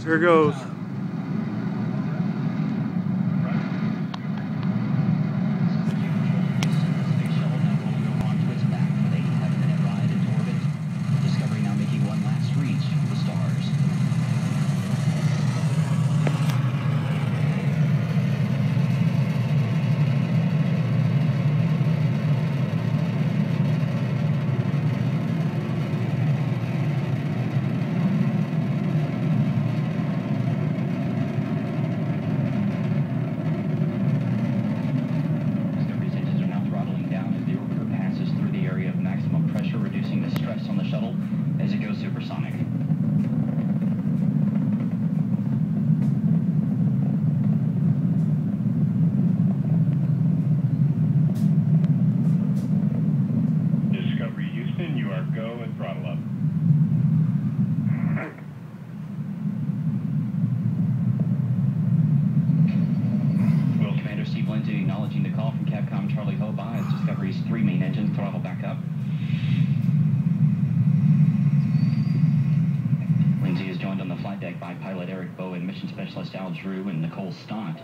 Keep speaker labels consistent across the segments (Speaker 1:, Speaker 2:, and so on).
Speaker 1: Here goes.
Speaker 2: on the shuttle as it goes supersonic.
Speaker 3: Discovery Houston, you are go and throttle up.
Speaker 2: Commander Steve Lindsay acknowledging the call from Capcom Charlie Hoba as Discovery's 3 main engines throttle back up. Lindsay is joined on the flight deck by pilot Eric Bowen, mission specialist Al Drew, and Nicole Stott.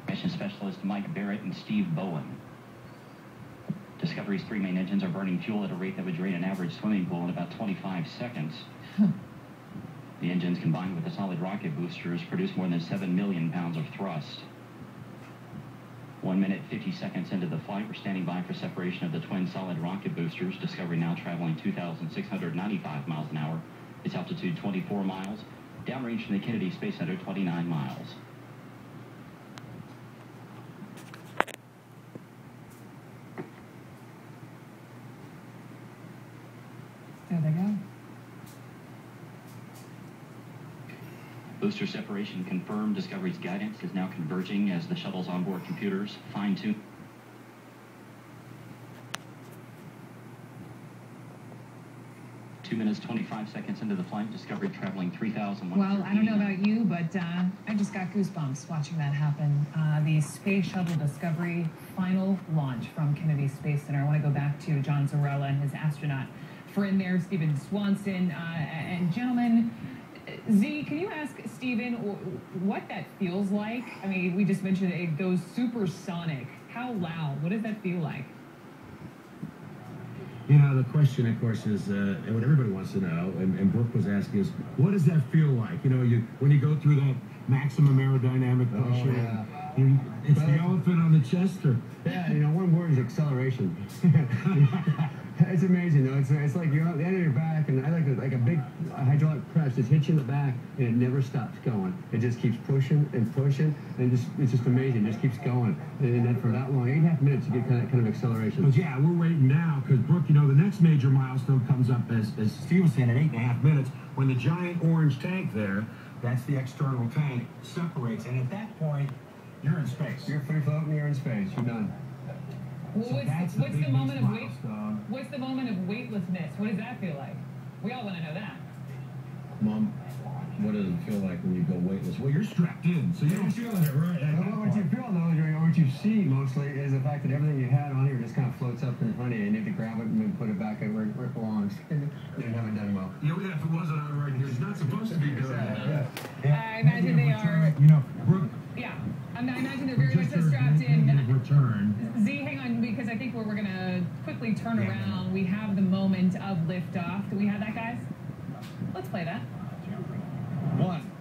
Speaker 2: Mission specialist Mike Barrett and Steve Bowen. Discovery's 3 main engines are burning fuel at a rate that would drain an average swimming pool in about 25 seconds. The engines, combined with the solid rocket boosters, produce more than 7 million pounds of thrust. 1 minute, 50 seconds into the flight, we're standing by for separation of the twin solid rocket boosters. Discovery now traveling 2,695 miles an hour. Its altitude 24 miles. Downrange from the Kennedy Space Center, 29 miles.
Speaker 4: There they go.
Speaker 2: Booster separation confirmed. Discovery's guidance is now converging as the shuttle's onboard computers fine-tune. Two minutes, 25 seconds into the flight, Discovery traveling 3,100.
Speaker 4: Well, I don't know about you, but I just got goosebumps watching that happen. The Space Shuttle Discovery final launch from Kennedy Space Center. I want to go back to John Zarella and his astronaut friend there, Stephen Swanson. And gentlemen, Z, can you ask Stephen what that feels like? I mean, we just mentioned it goes supersonic. How loud? What does that feel like?
Speaker 5: You know, the question, of course, is what everybody wants to know, and Brooke was asking is, what does that feel like? You know, when you go through that maximum aerodynamic pressure, it's the elephant on the chest, or?
Speaker 6: Yeah, you know, one word is acceleration. It's amazing, though. It's like you're on the end of your back, and I like a big hydraulic press just hits you in the back, and it never stops going. It just keeps pushing and pushing, and it's just amazing. It just keeps going, and then for that long, 8.5 minutes, you get kind of acceleration.
Speaker 5: But yeah, we're waiting now because Brooke, you know, the next major milestone comes up as Steve was saying at 8.5 minutes when the giant orange tank there, that's the external tank, separates, and at that point, you're in space.
Speaker 6: You're free floating. You're in space. You're done.
Speaker 4: Well, what's the moment of what's the moment of weightlessness? What does that feel like? We all want to know that.
Speaker 5: Mom, what does it feel like when you go weightless? Well, you're strapped in, so you're feeling it, right?
Speaker 6: Well, what you feel, though, what you see mostly is the fact that everything you had on here just kind of floats up in front of you, and you have to grab it and then put it back where it belongs. You haven't done well.
Speaker 5: You know, if it wasn't on right here, it's not supposed to be doing that.
Speaker 4: I imagine they are.
Speaker 5: You know, Brooke.
Speaker 4: Yeah, I imagine they're very much so strapped in.
Speaker 5: Return.
Speaker 4: Z, hang on, because I think we're going to quickly turn around. We have the moment of liftoff. Do we have that, guys? Let's play that.
Speaker 7: 1.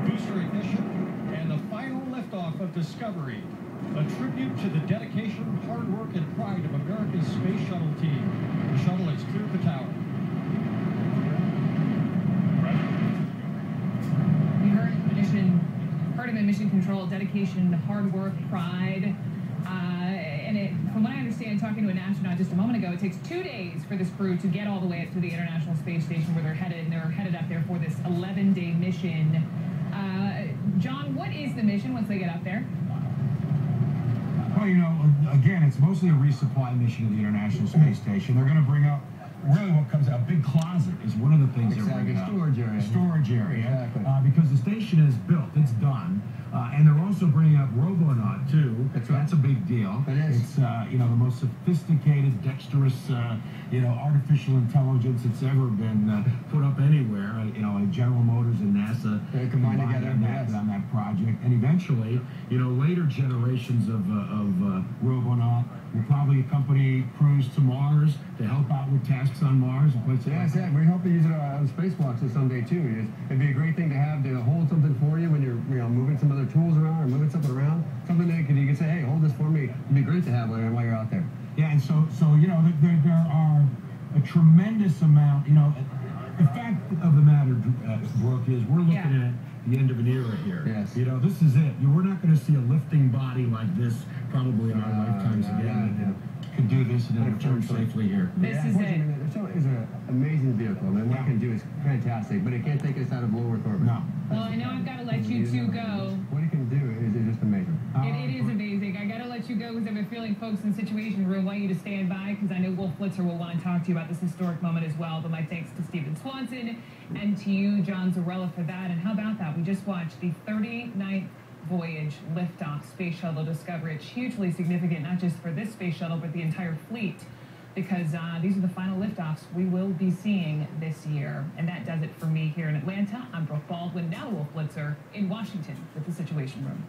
Speaker 7: Booster ignition and the final liftoff of Discovery. A tribute to the dedication, hard work, and pride of America's space shuttle team. The shuttle has cleared the tower.
Speaker 4: We heard him in mission control, dedication, hard work, pride. And from what I understand, talking to an astronaut just a moment ago, it takes 2 days for this crew to get all the way up to the International Space Station where they're headed, and they're headed up there for this 11-day mission. John, what is the mission once they get up there?
Speaker 5: Well, you know, again, it's mostly a resupply mission of the International Space Station. They're going to bring up, really what comes out, a big closet is one of the things they're bringing up.
Speaker 6: Storage area.
Speaker 5: Storage area.
Speaker 6: Exactly.
Speaker 5: Because the station is built, it's done. And they're also bringing up Robonaut, too.
Speaker 6: That's right.
Speaker 5: That's a big deal.
Speaker 6: It is.
Speaker 5: It's, you know, the most sophisticated dexterous, artificial intelligence that's ever been put up anywhere. Like General Motors and NASA
Speaker 6: combined together
Speaker 5: on that project, and eventually, later generations of robonaut will probably accompany crews to Mars to help out with tasks on Mars and places.
Speaker 6: Yeah, we hope to use it on spacewalks someday too. It'd be a great thing to have to hold something for you when you're moving some other tools around or moving something around. Something that you can say, hey, hold this for me. It'd be great to have while you're out there.
Speaker 5: Yeah, and so there are a tremendous amount. The fact of the matter, Brooke, is we're looking at the end of an era here.
Speaker 6: Yes.
Speaker 5: This is it. We're not going to see a lifting body like this probably in our lifetimes again. That can do this and then return safely here.
Speaker 4: This is it.
Speaker 6: The Shuttle is an amazing vehicle. I mean, what it can do is fantastic, but it can't take us out of low Earth orbit.
Speaker 5: No.
Speaker 4: Well, I know I've got to let you two go.
Speaker 6: What it can do is just amazing.
Speaker 4: It is amazing. I got to let you go because I have a feeling folks in Situation Room want you to stand by because I know Wolf Blitzer will want to talk to you about this historic moment as well. But my thanks to Stephen Swanson and to you, John Zarella, for that. And how about that? We just watched the 39th voyage liftoff Space Shuttle Discovery. It's hugely significant, not just for this space shuttle, but the entire fleet, because these are the final liftoffs we will be seeing this year. And that does it for me here in Atlanta. I'm Brooke Baldwin, now Wolf Blitzer in Washington with the Situation Room.